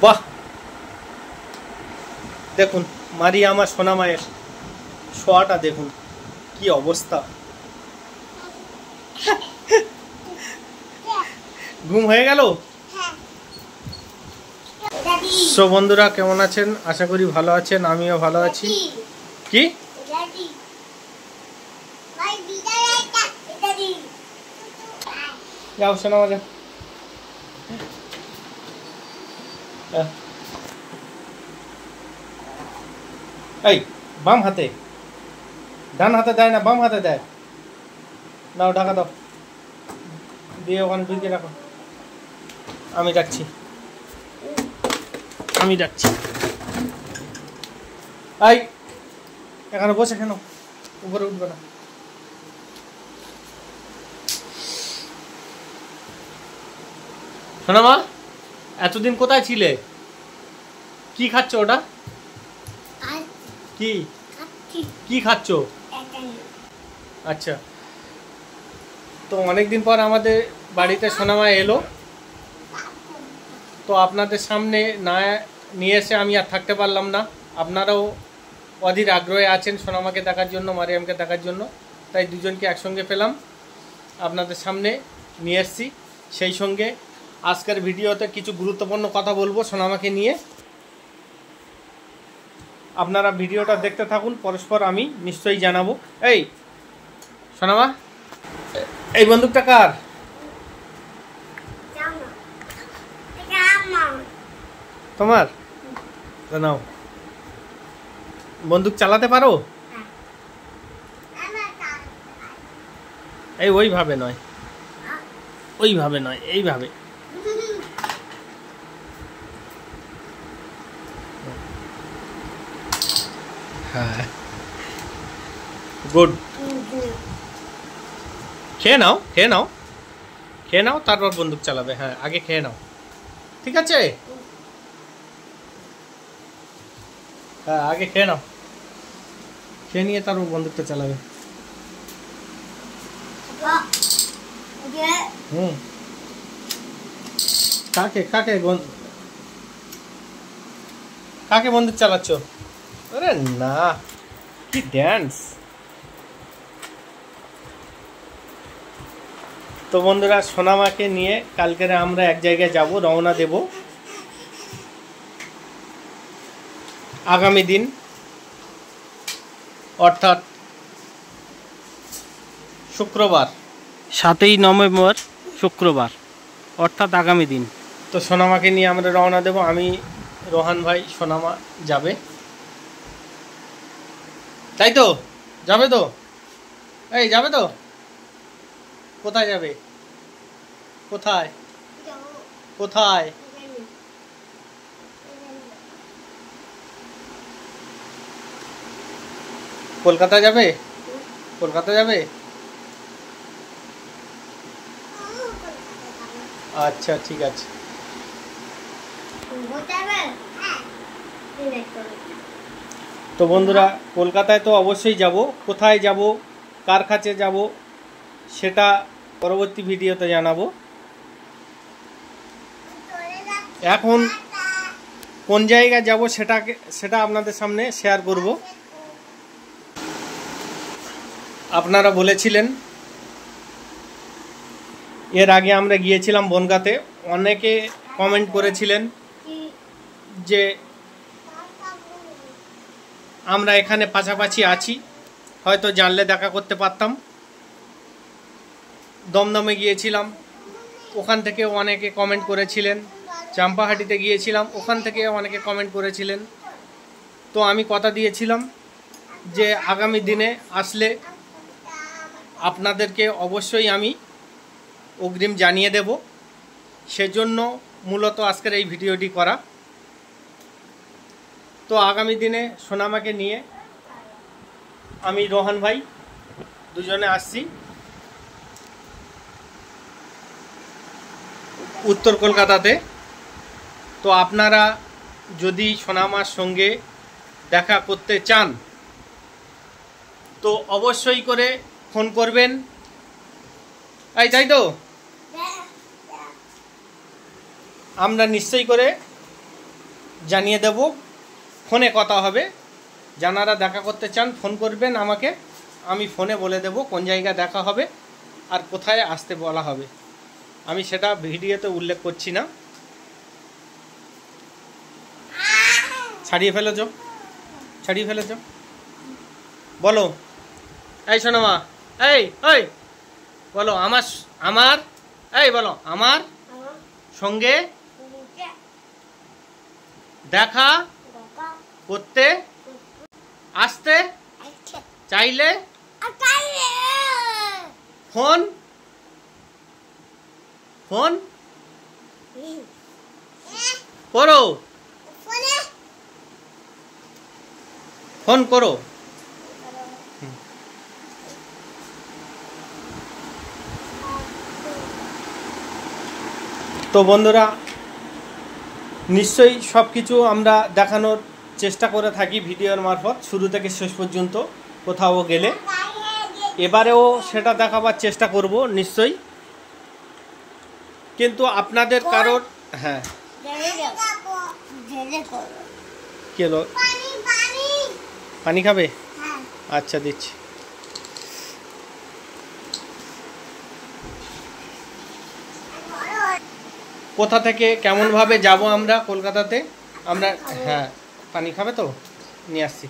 বাহ, দেখুন মারিয়া আমার সোনা মায়ের শোয়াটা দেখুন কি অবস্থা। ঘুম হয়ে গেল? সো বন্ধুরা কেমন আছেন? আশা করি ভালো আছেন, আমিও ভালো আছি। কি যাও শোনা মজা। এই বাম হাতে, ডান হাতে দেয় না, বাম হাতে দেয়। নাও ঢাকা দাও, দিয়ে ওখানে ঢুকিয়ে রাখো। আমি ডাকছি, আমি ডাকছি। এই এখানে বসে কেন, উপরে উঠবে না। শোনা মা, এতদিন কোথায় ছিলে? কি খাচ্ছ ওটা? কি কি খাচ্ছ? আচ্ছা, তো অনেকদিন পর আমাদের বাড়িতে সোনামা এলো, তো আপনাদের সামনে না নিয়ে এসে আমি আর থাকতে পারলাম না। আপনারাও অধীর আগ্রহে আছেন সোনামাকে দেখার জন্য, মারিয়ামকে দেখার জন্য, তাই দুজনকে একসঙ্গে পেলাম, আপনাদের সামনে নিয়ে এসেছি। সেই সঙ্গে আজকের ভিডিওতে কিছু গুরুত্বপূর্ণ কথা বলবো সোনামাকে নিয়ে। আপনারা ভিডিওটা দেখতে থাকুন, পরস্পর আমি নিশ্চয়ই জানাবো। এই সোনামা, এই বন্দুকটা কার? তোমার? নাও, বন্দুক চালাতে পারো? এই ওইভাবে নয়, ওইভাবে নয়, এইভাবে। হ্যাঁ, গুড। খেয়ে নাও, খেয়ে নাও, খেয়ে নাও, তারপর বন্দুক চালাবে। হ্যাঁ, আগে খেয়ে নাও, ঠিক আছে? হ্যাঁ, আগে খেয়ে নাও, খেয়ে নিয়ে তারপর বন্দুকটা চালাবে। হুম, কাকে কাকে কাকে বন্দুক চালাচ্ছ? আরে না, কি ড্যান্স! তো বন্ধুরা, সোনামাকে নিয়ে কালকেরে আমরা এক জায়গায় যাব, রওনা দেব। আগামী দিন অর্থাৎ শুক্রবার, 7ই নভেম্বর শুক্রবার, অর্থাৎ আগামী দিন। তো সোনামাকে নিয়ে আমরা রওনা দেব, আমি, রোহান ভাই, সোনামা যাবে। তাই তো? যাবে তো? এই যাবে তো? কোথায় যাবে? কোথায় কোথায়? কলকাতা যাবে? কলকাতা যাবে? আচ্ছা, ঠিক আছে। তো বন্ধুরা, কলকাতায় তো অবশ্যই যাব। কোথায় যাব, কার কাছে যাব, সেটা পরবর্তী ভিডিওতে জানাবো। এখন কোন জায়গায় যাব সেটা আপনাদের সামনে শেয়ার করব। আপনারা বলেছিলেন, এর আগে আমরা গিয়েছিলাম বনগাঁতে, অনেকে কমেন্ট করেছিলেন যে আমরা এখানে পাশাপাশি আছি, হয়তো জানলে দেখা করতে পারতাম। দমদমে গিয়েছিলাম, ওখান থেকে অনেকে কমেন্ট করেছিলেন। চাম্পাহাটিতে গিয়েছিলাম, ওখান থেকে অনেকে কমেন্ট করেছিলেন। তো আমি কথা দিয়েছিলাম যে আগামী দিনে আসলে আপনাদেরকে অবশ্যই আমি অগ্রিম জানিয়ে দেব। সেজন্য মূলত আজকের এই ভিডিওটি করা। তো আগামী দিনে সোনামাকে নিয়ে আমি, রোহান ভাই দুজনে আসছি উত্তর কলকাতাতে। তো আপনারা যদি সোনামার সঙ্গে দেখা করতে চান তো অবশ্যই করে ফোন করবেন। এই তাই তো, আমরা নিশ্চয়ই করে জানিয়ে দেব, ফোনে কথা হবে। যারা দেখা করতে চান ফোন করবেন আমাকে, আমি ফোনে বলে দেব কোন জায়গায় দেখা হবে আর কোথায় আসতে বলা হবে। আমি সেটা ভিডিওতে উল্লেখ করছি না। ছাড়িয়ে ফেলেছ, ছাড়িয়ে ফেলেছ। বলো, এই শোনো মা, এই ওই বলো, আমার আমার এই বলো, আমার সঙ্গে দেখা করতে আসতে চাইলে ফোন ফোন করো, ফোন করো। তো বন্ধুরা, নিশ্চয়ই সব কিছু আমরা দেখানোর চেষ্টা করে থাকি ভিডিওর মারফত, শুরু থেকে শেষ পর্যন্ত কোথাও গেলে। এবারেও সেটা দেখাবার চেষ্টা করব নিশ্চয়ই, কিন্তু আপনাদের কারোর হ্যাঁ কি হলো, পানি খাবে? আচ্ছা দিচ্ছি। কোথা থেকে কেমনভাবে যাব আমরা কলকাতাতে, আমরা হ্যাঁ পানি খাবে তো নিয়ে আসছি,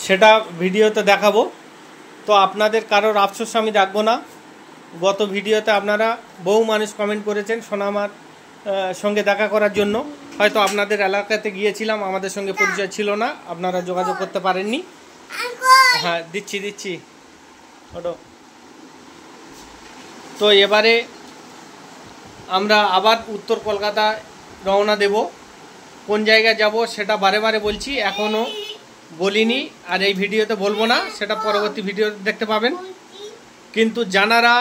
সেটা ভিডিওতে দেখাবো। তো আপনাদের কারোর আফসোস আমি রাখবো না। গত ভিডিওতে আপনারা বহু মানুষ কমেন্ট করেছেন সোনামার সঙ্গে দেখা করার জন্য। হয়তো আপনাদের এলাকাতে গিয়েছিলাম, আমাদের সঙ্গে পরিচয় ছিল না, আপনারা যোগাযোগ করতে পারেননি। হ্যাঁ দিচ্ছি দিচ্ছি ওটো। তো এবারে আমরা আবার উত্তর কলকাতায় রওনা দেব। কোন জায়গায় যাব সেটা বারে বারে বলছি, এখনও বলিনি, আর এই ভিডিওতে বলবো না, সেটা পরবর্তী ভিডিও দেখতে পাবেন। কিন্তু যারা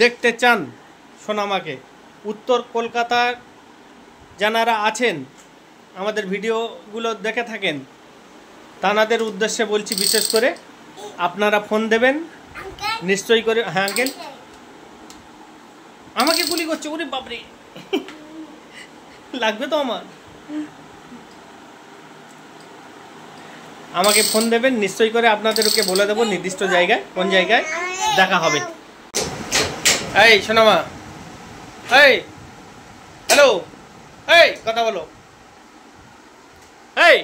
দেখতে চান সোনামাকে, উত্তর কলকাতার যারা আছেন, আমাদের ভিডিওগুলো দেখে থাকেন, তাদের উদ্দেশ্যে বলছি, বিশেষ করে আপনারা ফোন দেবেন নিশ্চয়ই করে। হ্যাঁ আঙ্কেল, আমাকে গুলি করছে, ওরে বাপরে লাগবে তো আমার। আমাকে ফোন দেবেন নিশ্চয়ই করে, আপনাদেরকে বলে দেবো নির্দিষ্ট জায়গায় কোন জায়গায় দেখা হবে। এই সোনামা, এই হ্যালো, এই কথা বলো, এই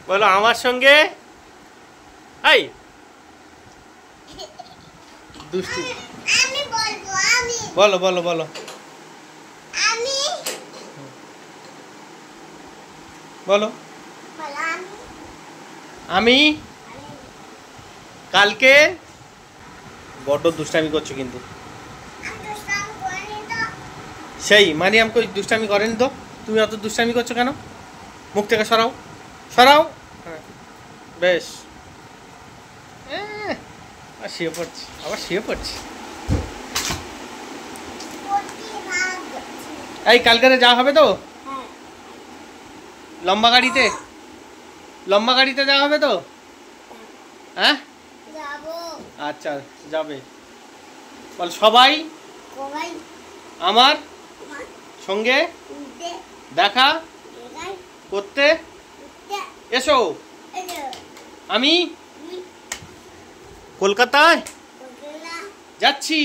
বলো আমার সঙ্গে, এই দুষ্টু, বলো বলো বলো, বলো আমি কালকে, বড্ড দুষ্টামি করছো কিন্তু। সেই মারিয়াম কই দুষ্টামি করেনি তো, তুমি অত দুষ্টামি করছো কেন? মুখ থেকে সরাও, সরাও। হ্যাঁ বেশ, আর শুয়ে পড়ছি, আবার শুয়ে পড়ছি। এই কালকে যাওয়া হবে তো লম্বা গাড়িতে, লম্বা গাড়িতে যাওয়া হবে তো? হ্যাঁ আচ্ছা যাবে। বল সবাই আমার সঙ্গে দেখা করতে এসো, আমি কলকাতায় যাচ্ছি,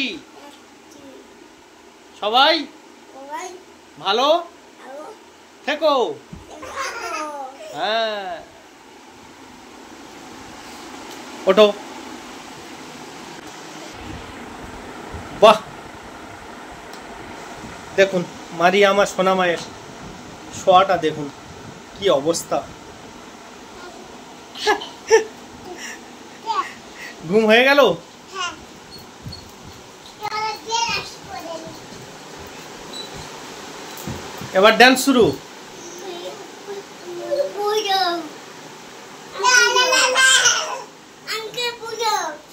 সবাই ভালো থেকো। হ্যাঁ ওঠো। বাহ, দেখুন মারিয়া আমার সোনা মায়ের শোয়াটা দেখুন কি অবস্থা। ঘুম হয়ে গেল? এবার ডান্স শুরু।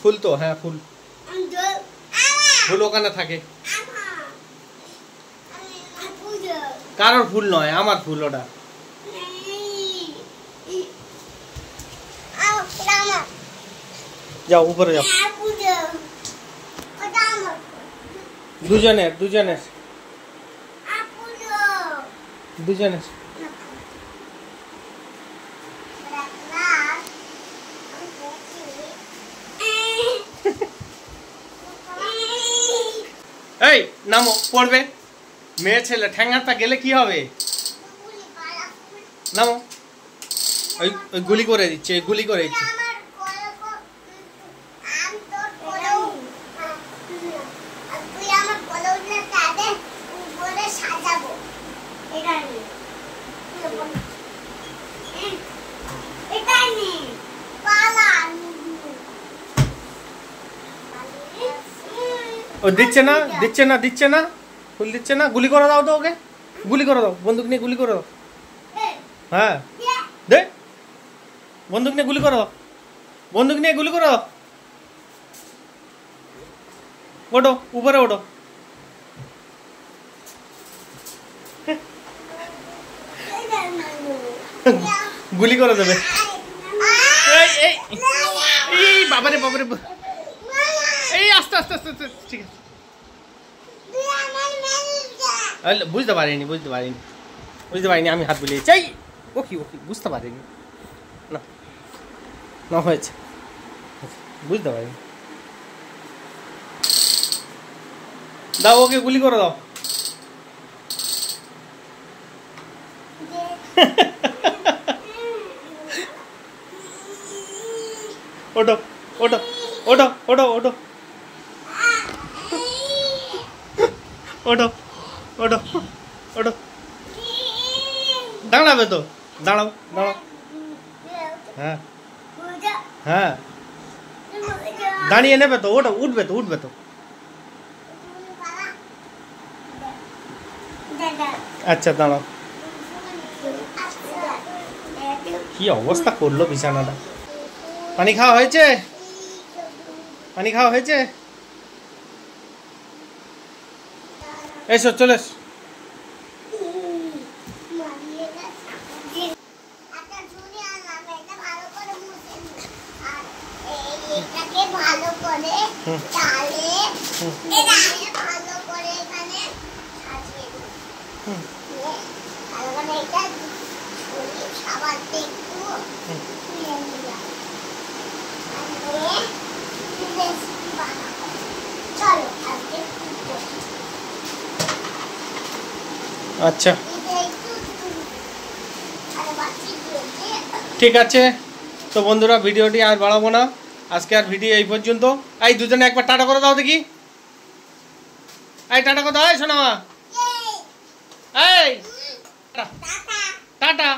ফুল তো, হ্যাঁ ফুল, ফুল ওখানে থাকে। কারোর ফুল নয়, আমার ফুল ওটা। যাও উপরে যাও। দুজনের দুজনের দুজনের এই নামো পড়বে মেয়ে ছেলে ঠ্যাঙ্গাটা গেলে কি হবে নামো ওই ওই গুলি করে দিচ্ছে গুলি করে দিচ্ছে ও দিচ্ছে না দিচ্ছে না দিচ্ছে না ফুল দিচ্ছে না গুলি করে দাও তো ওকে গুলি করে দাও বন্দুক নিয়ে গুলি করে দাও হ্যাঁ দে বন্দুক নিয়ে গুলি করে দাও বন্দুক নিয়ে গুলি করে দাও ওঠো উপরে ওঠো গুলি করে দেবে এই বাবারে বাবারে এই আস্তে আস্তে আস্তে আস্তে ঠিক আছে বুঝতে পারিনি বুঝতে পারিনি বুঝতে পারিনি আমি হাত বুলিয়ে চাই ওকে ওকে বুঝতে পারিনি না না হয়েছে বুঝতে পারিনি দাও ওকে গুলি করে দাও ওঠো ওঠো ওঠো ওঠো ওঠো ওঠো ওঠো ওঠো দাঁড়াবে তো দাঁড়াও দাঁড়াও হ্যাঁ হ্যাঁ দাঁড়িয়ে নেবে তো ওটা উঠবে তো উঠবে তো আচ্ছা দাঁড়াও কি অবস্থা করলো বিছানাটা পানি খাওয়া হয়েছে পানি খাওয়া হয়েছে এসো চলে এসো আচ্ছা ঠিক আছে তো বন্ধুরা ভিডিওটি আর বাড়াবো না আজকে আর ভিডিও এই পর্যন্ত এই দুজনে একবার টাটা করে দাও দেখি এই টাটা করে দাও এই শোনা এই টাটা